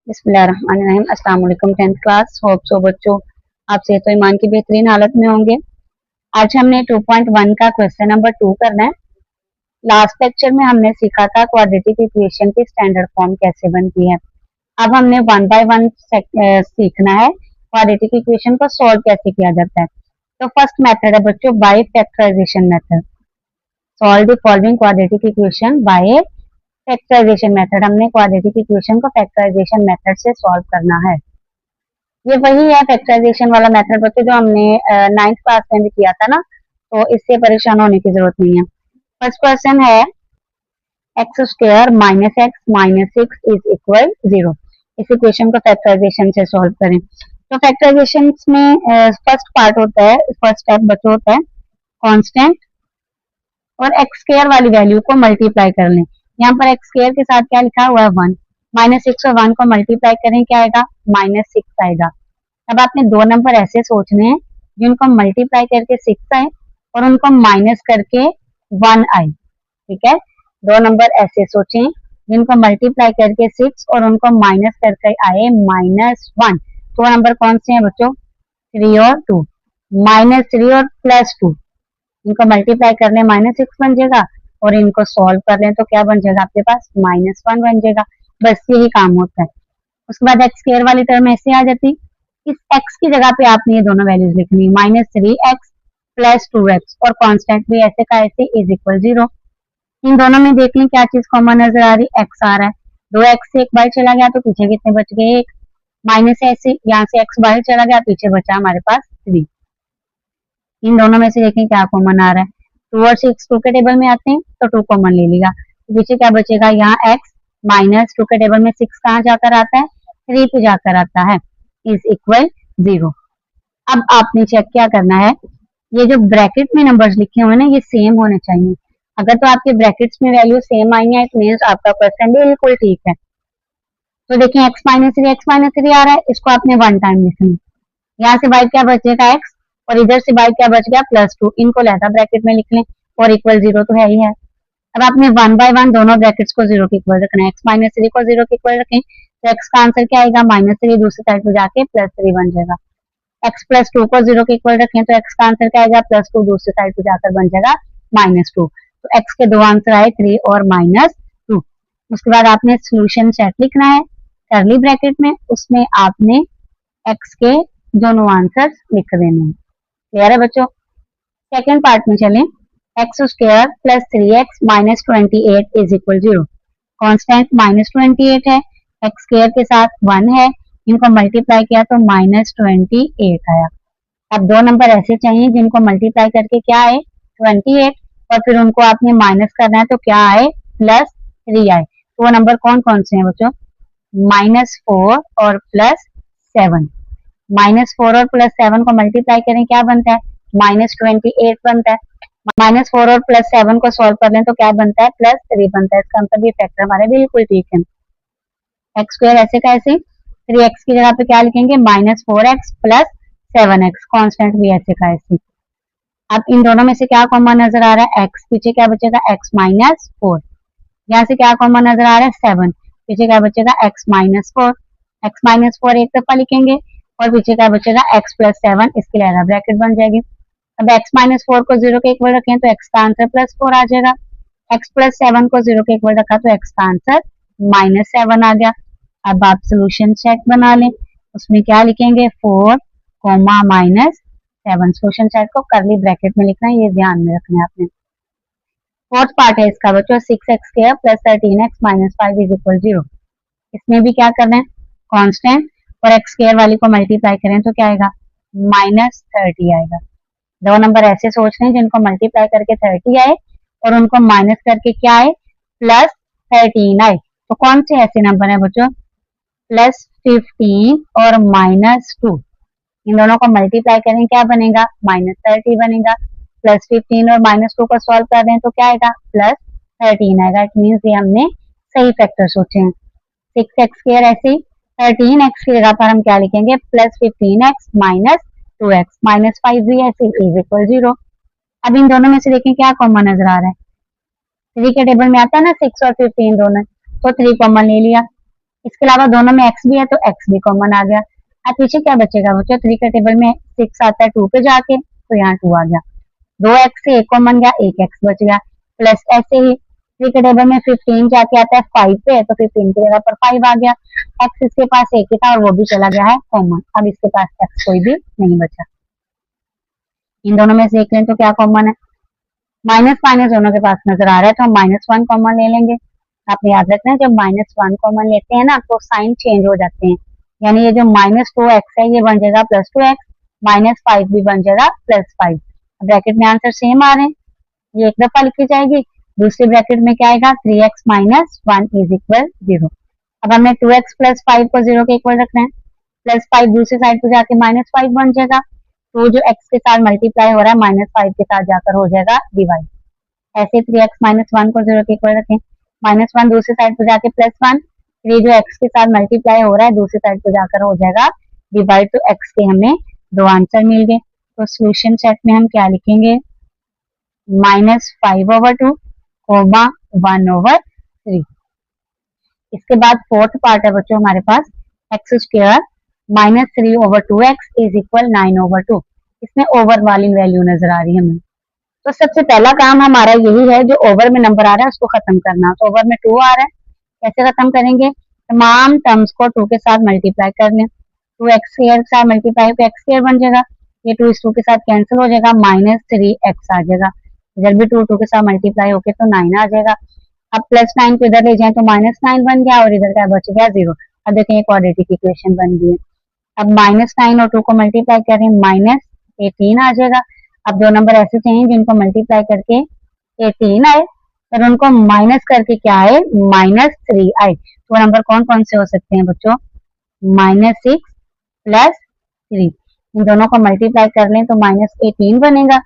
बिस्मिल्लाहिर्रहमानिर्रहीम। अस्सलाम वालेकुम 10th क्लास। होप सो बच्चों आप सेहत तो ईमान की बेहतरीन हालत में होंगे। आज हमने 2.1 का क्वेश्चन नंबर 2 करना है। लास्ट लेक्चर में हमने सीखा था क्वाड्रेटिक इक्वेशन की स्टैंडर्ड फॉर्म कैसे बनती है। अब हमने 1 बाय 1 सीखना है क्वाड्रेटिक इक्वेशन को सॉल्व कैसे किया जाता है। तो फर्स्ट मेथड है बच्चों by factorization method. Solve the following quadratic equation by factorization method. हमने क्वाड्रेटिक इक्वेशन को फैक्टराइजेशन मेथड से सॉल्व करना है। ये वही है फैक्टराइजेशन वाला मेथड बच्चों जो हमने 9th क्लास में भी किया था ना, तो इससे परेशान होने की जरूरत नहीं है। फर्स्ट क्वेश्चन है x square minus x minus 6 is equal 0। इस इक्वेशन को फैक्टराइजेशन से सॉल्व करें। तो फैक्टराइजेशन में फर्स्ट पार्ट होता है, फर्स्ट स्टेप बच्चों होता है कांस्टेंट और एक्स स्क्वायर वाली वैल्यू को मल्टीप्लाई कर लें। यहाँ पर एक्स स्क्वायर के साथ क्या लिखा हुआ है 1, माइनस 6 और 1 को मल्टीप्लाई करें क्या आएगा माइनस 6 आएगा। अब आपने दो नंबर ऐसे सोचने हैं जिनको मल्टीप्लाई करके 6 आए और उनको माइनस करके 1 आए। ठीक है, दो नंबर ऐसे सोचें जिनको मल्टीप्लाई करके 6 और उनको माइनस करके आए -1। दो नंबर कौन से हैं बच्चों 3 और 2। -3 और +2 इनको मल्टीप्लाई कर लें -6 बन जाएगा और इनको सॉल्व कर लें तो क्या बन जाएगा आपके पास -1 बन जाएगा। बस यही काम होता है। उसके बाद एक्स स्क्वायर वाली टर्म ऐसे आ जाती, इस x की जगह पे आपने ये दोनों वैल्यूज लिखनी -3x + 2x और कांस्टेंट भी ऐसे का ऐसे इज इक्वल 0। इन दोनों में देख लें क्या चीज कॉमन नजर आ रही, x आ रहा है। 2x से एक बाहर चला गया तो पीछे कितने बच गए 1, माइनस ऐसे यहाँ से x बाहर चला गया पीछे बचा हमारे पास 3। इन दोनों में से देखें क्या कॉमन आ रहा है। 2 और 6 2 के टेबल में आते हैं तो 2 कॉमन ले लेगा तो पीछे क्या बचेगा यहाँ x -2 के टेबल में 6 कहाँ जाकर आता है 3 पे जाकर आता है इज इक्वल 0। अब आपने चेक क्या करना है, ये जो ब्रैकेट में नंबर्स लिखे हुए हैं ना ये सेम होने चाहिए। अगर तो आपके ब्रैकेट्स में वैल्यू सेम आई है इट मींस आपका क्वेश्चन बिल्कुल ठीक है। तो देखिए x -3 आ रहा है, इसको आपने 1 टाइम लिखना है। यहाँ से बाई क्या बचेगा x और इधर से बाई क्या बच गया +2, इनको लहदा ब्रैकेट में लिख लें और इक्वल 0 तो है ही है। अब आपने 1 बाय 1 दोनों ब्रैकेट्स को 0 के इक्वल रखना है। x -3 को 0 के इक्वल रखें तो x का आंसर क्या आएगा -3 दूसरी साइड पे जाके +3 बन जाएगा। x +2 को 0 के इक्वल रखें तो x का आंसर क्या आएगा +2 दूसरी साइड पे जाकर बन जाएगा -2। तो x के दो आंसर आए 3 और -2। उसके बाद आपने सोल्यूशन सेट लिखना है करली ब्रैकेट में, उसमें आपने x के दोनों आंसर लिख देने हैं। क्लियर है बच्चों। सेकेंड पार्ट में चलें, x square + 3x - 28 is equal 0। Constant -28 है, x स्क्वायर के साथ 1 है, इनको मल्टीप्लाई किया तो -28 आया। अब दो नंबर ऐसे चाहिए जिनको मल्टीप्लाई करके क्या आए 28 और फिर उनको आपने माइनस करना है तो क्या आए +3 आए। तो वो नंबर कौन कौन से हैं बच्चों -4 और +7। -4 और +7 को मल्टीप्लाई करें क्या बनता है -28 बनता है। -4 और +7 को सॉल्व कर लें तो क्या बनता है +3 बनता है। इसका मतलब ये फैक्टर हमारे बिल्कुल ठीक है। एक्स स्क्वायर ऐसे का ऐसे 3x की जगह पे क्या लिखेंगे -4x + 7x, कांस्टेंट भी ऐसे का ऐसे। अब इन दोनों में से क्या कॉमन नजर आ रहा है x, पीछे क्या बचेगा x -4। यहाँ से क्या कॉमन नजर आ रहा है 7, पीछे क्या बचेगा x -4। x -4 एक दफा लिखेंगे और पीछे क्या बचेगा x + 7, इसके लिए ब्रैकेट बन जाएगी। अब x -4 को 0 के इक्वल रखें तो x का आंसर +4 आ जाएगा। x + 7 को 0 के इक्वल रखा तो x का आंसर -7 आ गया। अब आप सोल्यूशन सेट बना लें, उसमें क्या लिखेंगे 4, -7। सोल्यूशन सेट को करली ब्रैकेट में लिखना है, ये ध्यान में रखना है आपने। फोर्थ पार्ट है इसका बच्चों 6x² + 13x - 5 इज इक्वल 0। इसमें भी क्या करना है कांस्टेंट और x² वाली को मल्टीप्लाई करें तो क्या आएगा -30 आएगा। दो नंबर ऐसे सोच रहे हैं जिनको मल्टीप्लाई करके 30 आए और उनको माइनस करके क्या आए +13 आए। तो कौन से ऐसे नंबर है बच्चों +15 और -2, इन दोनों को मल्टीप्लाई करें क्या बनेगा -30 बनेगा। +15 और -2 को सॉल्व कर दें तो क्या आएगा +13 आएगा। इट मीन्स ये हमने सही फैक्टर सोचे हैं। 6x² ऐसे 13x की जगह पर हम क्या लिखेंगे +15x - 2x -5 भी ऐसे इज इक्वल 0। अब इन दोनों में से देखें क्या कॉमन नजर आ रहा है। 3 के टेबल में आता है ना 6 और 15 दोनों, तो 3 कॉमन ले लिया इसके अलावा दोनों में x भी है तो x भी कॉमन आ गया। अब पीछे क्या बचेगा बच्चों, 3 के टेबल में 6 आता है 2 पे जाके, तो यहाँ 2 आ गया। 2x से 1 कॉमन गया, 1x बच गया। प्लस ऐसे ही 3 के टेबल में 15 जाके आता है 5 पे, तो 15 की जगह पर 5 आ गया। x इसके पास एक ही था और वो भी चला गया है कॉमन। अब इसके पास x कोई भी नहीं बचा। इन दोनों में से देख लें तो क्या कॉमन है, माइनस माइनस दोनों के पास नजर आ रहा है, तो हम -1 कॉमन ले लेंगे। आपने याद रखना है जब -1 कॉमन लेते हैं ना तो साइन चेंज हो जाते हैं, यानी ये जो -2x है ये बन जाएगा +2x, -5 भी बन जाएगा +5। ब्रैकेट में आंसर सेम आ रहे हैं, ये एक दफा लिखी जाएगी। दूसरे ब्रैकेट में क्या आएगा, 3x - 1 = 0। अब हमने 2x + 5 को 0 के इक्वल रखना है, +5 दूसरी साइड पे जाके -5 बन जाएगा, तो जो x के साथ मल्टीप्लाई हो रहा है -5 के साथ जाकर हो जाएगा डिवाइड। ऐसे 3x - 1 को 0 के इक्वल रखें, -1 दूसरी साइड पे जाके +1, ये जो x के साथ मल्टीप्लाई हो रहा है दूसरी साइड पे जाकर हो जाएगा डिवाइड। तो x के हमें 2 आंसर मिल गए। तो सोल्यूशन सेट में हम क्या लिखेंगे, -5/2, 1/3। इसके बाद फोर्थ पार्ट है बच्चों हमारे पास, x² -3/2x = 9/2। इसमें ओवर वाली वैल्यू नजर आ रही है हमें। तो सबसे पहला काम हमारा यही है, जो ओवर में नंबर आ रहा है उसको खत्म करना। तो ओवर में 2 आ रहा है, कैसे खत्म करेंगे, तमाम टर्म्स को 2 के साथ मल्टीप्लाई कर लें। 2x² के साथ मल्टीप्लाई होकर x² बन जाएगा, ये 2 इस 2 के साथ कैंसिल हो जाएगा, -3x आ जाएगा। इधर भी 2 के साथ मल्टीप्लाई होके तो 9 आ जाएगा। अब +9 को इधर ले जाए तो -9 बन गया और इधर क्या बच गया 0। अब देखें एक क्वाड्रेटिक इक्वेशन बन गई है। अब -9 और 2 को मल्टीप्लाई करें -18 आ जाएगा। अब दो नंबर ऐसे चाहिए जिनको मल्टीप्लाई करके 18 आए और उनको माइनस करके क्या आए, -3 आए। तो नंबर कौन कौन से हो सकते हैं बच्चों, -6 + 3। इन दोनों को मल्टीप्लाई कर लें तो -18 बनेगा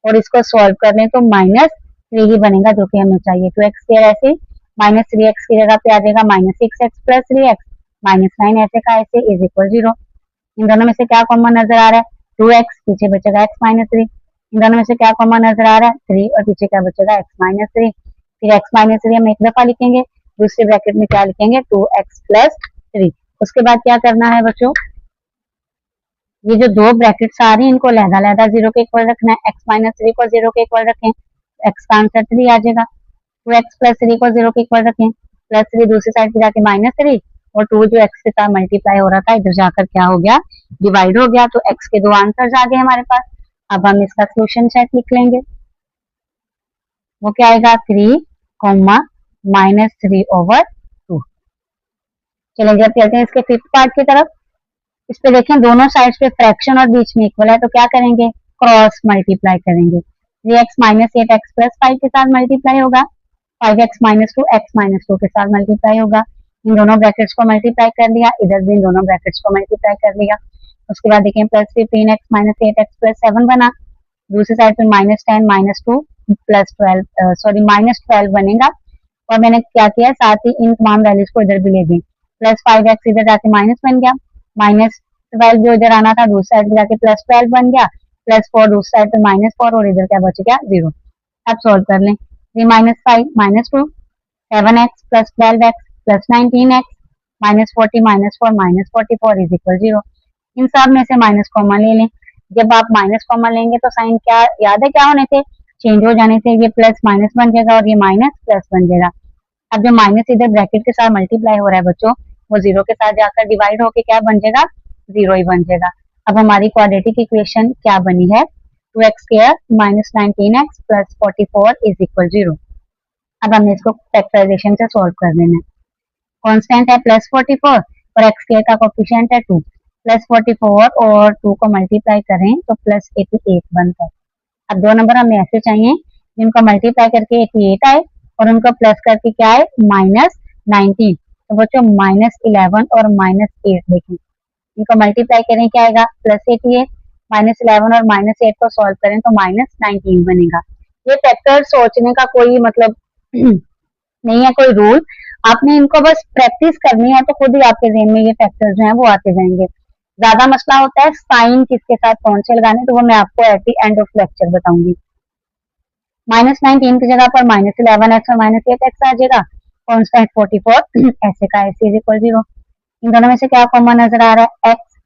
और इसको सॉल्व कर लें तो -3 ही बनेगा, जो कि हमें चाहिए। तो x² ऐसे -3x की जगह पे आ जाएगा -6x + 3x, -9 ऐसे का ऐसे = 0। इन दोनों में से क्या कॉमन नजर आ रहा है, 2x, पीछे बचेगा x - 3। इन दोनों में से क्या कॉमन नजर आ रहा है, 3 और पीछे क्या बचेगा x - 3। फिर x - 3 हम एक दफा लिखेंगे, दूसरे ब्रैकेट में क्या लिखेंगे, 2x + 3। उसके बाद क्या करना है बच्चों, ये जो दो ब्रैकेट्स आ रही हैं इनको अलग-अलग 0 के इक्वल रखना है। x - 3 को 0 के इक्वल रखें, x का आंसर 3 आ जाएगा। 2x + 3 को 0 के इक्वल रखें, +3 दूसरी साइड पे जाके -3 और 2 जो x के साथ मल्टीप्लाई हो रहा था इधर जाकर क्या हो गया, डिवाइड हो गया। तो x के 2 आंसर्स आ गए हमारे पास। अब हम इसका सोल्यूशन सेट लिख लेंगे, वो क्या आएगा, 3, -3/2। चलिए अब चलते हैं इसके फिफ्थ पार्ट की तरफ। इस पे देखें दोनों साइड्स पे फ्रैक्शन और बीच में इक्वल है, तो क्या करेंगे, क्रॉस मल्टीप्लाई करेंगे। 3x - 8x + 5 के साथ मल्टीप्लाई होगा, 5x - 2 x - 2 के साथ मल्टीप्लाई होगा। इन दोनों ब्रैकेट्स को मल्टीप्लाई कर लिया, इधर भी इन दोनों ब्रैकेट्स को मल्टीप्लाई कर लिया। उसके बाद देखें +15x - 8x + 7 बना, दूसरी साइड पे -10 - 2 + 12 -12 बनेगा। और मैंने क्या किया, साथ ही इन तमाम वैल्यूज को इधर भी ले गई, +5x इधर जाके माइनस बन गया, -12 जो इधर आना था दूसरी साइड पे जाके +12 बन गया, +4 दूसरी साइड पे -4 और इधर क्या बच गया 0। अब सोल्व कर लें, 3 - 5 - 2, 7x + 12x + 19x -40 -4 -44 = 0। इन सब में से माइनस कॉमन ले लें। जब आप माइनस कॉमन लेंगे तो साइन क्या याद है क्या होने थे, चेंज हो जाने थे, ये प्लस माइनस बन जाएगा और ये माइनस प्लस बन जाएगा। अब जो माइनस इधर ब्रैकेट के साथ मल्टीप्लाई हो रहा है बच्चों, वो 0 के साथ जाकर डिवाइड होके क्या बन जाएगा, 0 ही बन जाएगा। अब हमारी क्वाड्रेटिक इक्वेशन क्या बनी है, 2x² - 19x + 44 = 0। अब हमने इसको फैक्टराइजेशन से सॉल्व कर लेना है। कांस्टेंट है +44 और x² का कोफिशिएंट है 2, +44 और 2 को मल्टीप्लाई करें तो +88 बनता है। अब दो नंबर हमें ऐसे चाहिए जिनको मल्टीप्लाई करके 88 आए और उनको प्लस करके क्या आए, -19। तो बच्चों -11 और -8 देखें, इनको मल्टीप्लाई करें क्या आएगा, +88, -11 और -8 को सॉल्व करें तो -19 बनेगा। ये फैक्टर सोचने का कोई मतलब नहीं है, कोई रूल, आपने इनको बस प्रैक्टिस करनी है तो खुद ही आपके ज़हन में ये फैक्टर्स जो हैं वो आते जाएंगे। ज्यादा मसला होता है साइन किसके साथ कौन से लगाने, तो वो मैं आपको at the end of lecture बताऊंगी। -19 की जगह पर -11x और -8x आ जाएगा कांस्टेंट 44 ऐसे का ऐसे इज इक्वल 0। इन दोनों में से क्या कॉमन नजर आ रहा है, एक्स।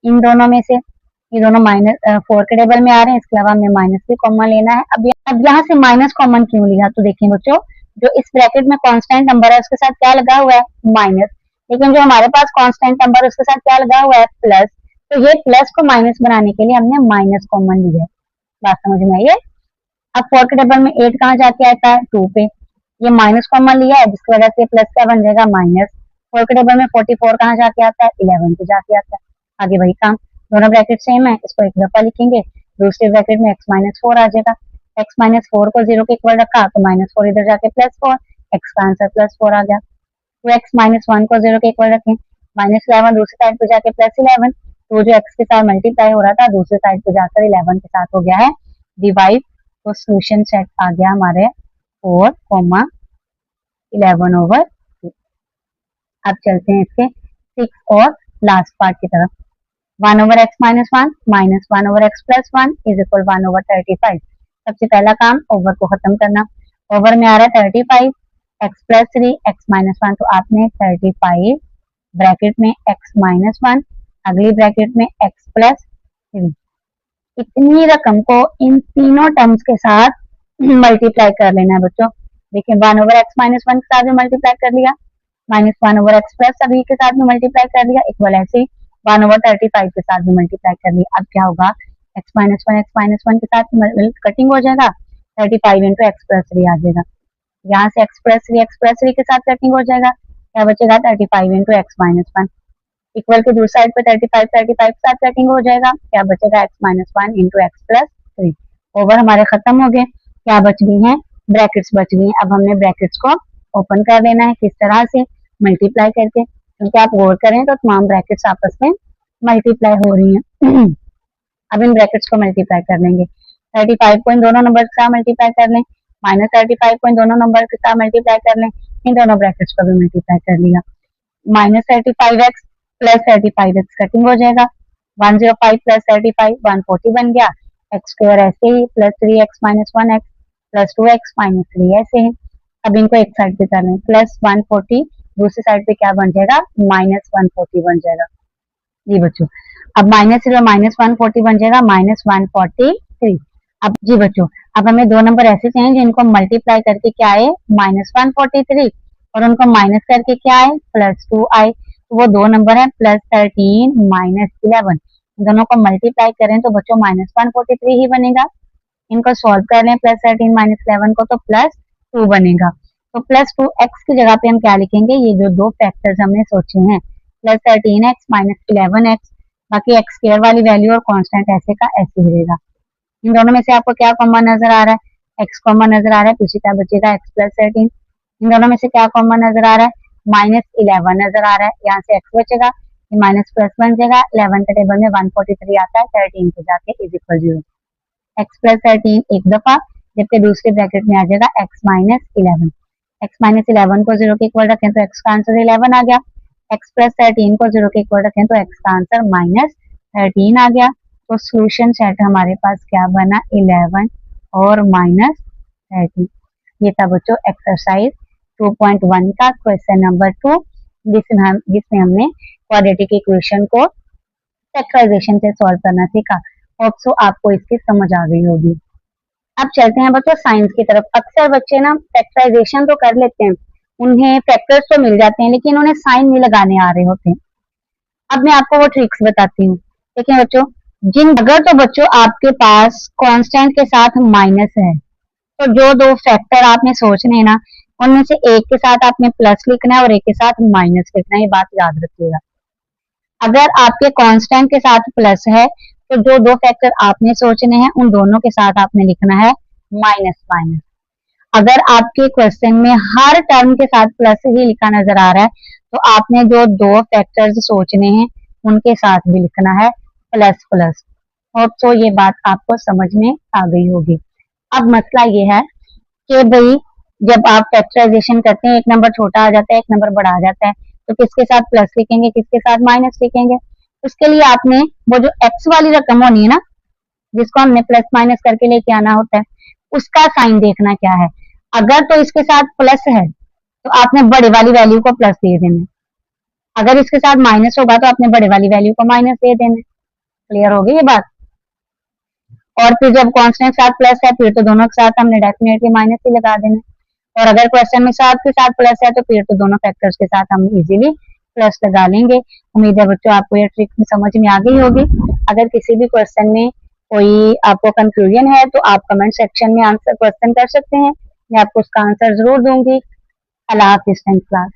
इन दोनों में से ये दोनों -4 के टेबल में आ रहे हैं, इसके अलावा हमें माइनस भी कॉमन लेना है। अब यहाँ से माइनस कॉमन क्यों लिया, तो देखिए बच्चों, जो इस ब्रैकेट में कांस्टेंट नंबर है उसके साथ क्या लगा हुआ है, माइनस। लेकिन जो हमारे पास कांस्टेंट नंबर है उसके साथ क्या लगा हुआ है, प्लस। तो ये प्लस को माइनस बनाने के लिए हमने माइनस कॉमन लिया है। बात समझ में आई है। अब 4 के टेबल में 8 कहाँ जाके आता है, 2 पे। ये माइनस कॉमन लिया है जिसकी वजह से प्लस क्या बन जाएगा, माइनस। 4 के टेबल में 44 कहाँ जाके आता है, 11 पे जाके आता है। आगे वही काम, दोनों ब्रैकेट सेम है, इसको एक दफा लिखेंगे, दूसरे ब्रैकेट में x-4 आ जाएगा। x-4 को 0 के इक्वल रखा तो -4 इधर जाके +4, x का आंसर +4 आ गया। तो x-1 को 0 के इक्वल रखें, -11 दूसरी साइड पे जाके +11, तो जो x के साथ मल्टीप्लाई हो रहा था दूसरी साइड पे जाकर 11 के साथ हो गया है डिवाइड। तो सोल्यूशन सेट आ गया हमारे 4,11/2। अब चलते हैं इसके 6 और लास्ट पार्ट की तरफ। 1/x-1 -1/x+1 is equal 1/35। सबसे पहला काम ओवर को खत्म करना। ओवर में आ रहा है 35, x+3 x-1, तो आपने 35 ब्रैकेट में x-1, अगली ब्रैकेट में x+3, इतनी रकम को इन तीनों टर्म्स के साथ मल्टीप्लाई कर लेना है बच्चों। देखिए 1/x-1 के साथ भी मल्टीप्लाई कर लिया, -1/x+ सभी के साथ भी मल्टीप्लाई कर लिया, इक्वल ऐसे ही 1/35 के साथ भी मल्टीप्लाई कर लिया। अब क्या होगा, x-1 के साथ कटिंग हो जाएगा, 35 इंटू x+3 आ जाएगा। यहाँ से x+3 के साथ कटिंग हो जाएगा, क्या बचेगा, 35 इंटू x-1। इक्वल के दूसरी साइड पे 35 के साथ कटिंग हो जाएगा, क्या बचेगा, x-1 इंटू x+3। ओवर हमारे खत्म हो गए, क्या बच गई हैं, ब्रैकेट्स बच गई हैं। अब हमने ब्रैकेट्स को ओपन कर लेना है, किस तरह से, मल्टीप्लाई करके, क्योंकि आप गौर करें तो तमाम ब्रैकेट्स आपस में मल्टीप्लाई हो रही हैं। अब इन ब्रैकेट्स को मल्टीप्लाई कर लेंगे, 35 को इन दोनों नंबर के साथ मल्टीप्लाई कर लें, -35 को इन दोनों नंबर के साथ मल्टीप्लाई कर लें, इन दोनों ब्रैकेट्स को भी मल्टीप्लाई कर लिया। -35x + 35x कटिंग हो जाएगा, 105 + 35 140 बन गया, x² ऐसे ही, +3x - 1x + 2x - 3 ऐसे ही। अब इनको एक साइड पे कर लें, +140, दूसरी साइड पे क्या बन जाएगा, -140 बन जाएगा। जी बच्चों, अब -140 बन जाएगा -143। अब जी बच्चों, अब हमें दो नंबर ऐसे चाहिए जिनको मल्टीप्लाई करके क्या आए, -143, और उनको माइनस करके क्या आए, +2 आए। तो वो दो नंबर है +13 -11। दोनों को मल्टीप्लाई करें तो बच्चों -143 ही बनेगा। इनको सॉल्व कर लें, +13 -11 को, तो +2 बनेगा। तो +2x की जगह पे हम क्या लिखेंगे, ये जो दो फैक्टर्स हमने सोचे हैं, +13x - 11x, बाकी x² वाली वैल्यू और कांस्टेंट ऐसे का ऐसे ही रहेगा। इन दोनों में से आपको क्या कॉमन नजर आ रहा है, x कॉमन नजर आ रहा है, पीछे क्या बचेगा, x+13। इन दोनों में से क्या कॉमन नजर आ रहा है, -11 नजर आ रहा है, यहाँ से x बचेगा, ये माइनस प्लस बन जाएगा। 11 के टेबल में 143 आता है, 13 पे जाके इज इक्वल 0। x+13 एक दफा, जबकि दूसरे ब्रैकेट में आ जाएगा x-11। x-11 को 0 के इक्वल रखें तो x का आंसर 11 आ गया। x+13 को 0 के इक्वल रखें तो x का आंसर -13 आ गया। तो सोल्यूशन सेट हमारे पास क्या बना, 11 और -13। ये था बच्चों एक्सरसाइज 2.1 का क्वेश्चन नंबर 2, जिसमें हमने क्वाड्रेटिक इक्वेशन को फैक्टराइजेशन से सॉल्व करना सीखा। होप सो आपको इसकी समझ आ गई होगी। अब चलते हैं बच्चों साइंस की तरफ। अक्सर बच्चे ना फैक्टराइजेशन तो कर लेते हैं, उन्हें फैक्टर्स तो मिल जाते हैं, लेकिन उन्हें साइन नहीं लगाने आ रहे होते हैं। अब मैं आपको वो ट्रिक्स बताती हूँ। देखिए बच्चों, अगर तो बच्चों आपके पास कांस्टेंट के साथ माइनस है, तो जो दो फैक्टर आपने सोचने हैं ना, उनमें से एक के साथ आपने प्लस लिखना है और एक के साथ माइनस लिखना है, ये बात याद रखिएगा। अगर आपके कांस्टेंट के साथ प्लस है, तो जो दो फैक्टर आपने सोचने हैं उन दोनों के साथ आपने लिखना है माइनस माइनस। अगर आपके क्वेश्चन में हर टर्म के साथ प्लस ही लिखा नजर आ रहा है, तो आपने जो दो फैक्टर्स सोचने हैं उनके साथ भी लिखना है प्लस प्लस। और तो ये बात आपको समझ में आ गई होगी। अब मसला ये है कि भाई जब आप फैक्टराइजेशन करते हैं, एक नंबर छोटा आ जाता है, एक नंबर बड़ा आ जाता है, तो किसके साथ प्लस लिखेंगे, किसके साथ माइनस लिखेंगे। उसके लिए आपने वो जो एक्स वाली रकम होनी है ना, जिसको हमने प्लस माइनस करके लेके आना होता है, उसका साइन देखना क्या है। अगर तो इसके साथ प्लस है तो आपने बड़े वाली वैल्यू को प्लस दे देना। अगर इसके साथ माइनस होगा तो आपने बड़े वाली वैल्यू को माइनस दे देना। क्लियर हो गई ये बात। और फिर जब कांस्टेंट के साथ प्लस है फिर तो दोनों के साथ हमने डेफिनेटली माइनस ही लगा देना। और अगर क्वेश्चन में साथ के साथ प्लस है तो फिर तो दोनों फैक्टर्स के साथ हम इजीली प्लस लगा लेंगे। उम्मीद है बच्चों आपको ये ट्रिक समझ में आ गई होगी। अगर किसी भी क्वेश्चन में कोई आपको कंफ्यूजन है तो आप कमेंट सेक्शन में आंसर क्वेश्चन कर सकते हैं, मैं आपको उसका आंसर जरूर दूंगी। अल्लाह हाफिज क्लास।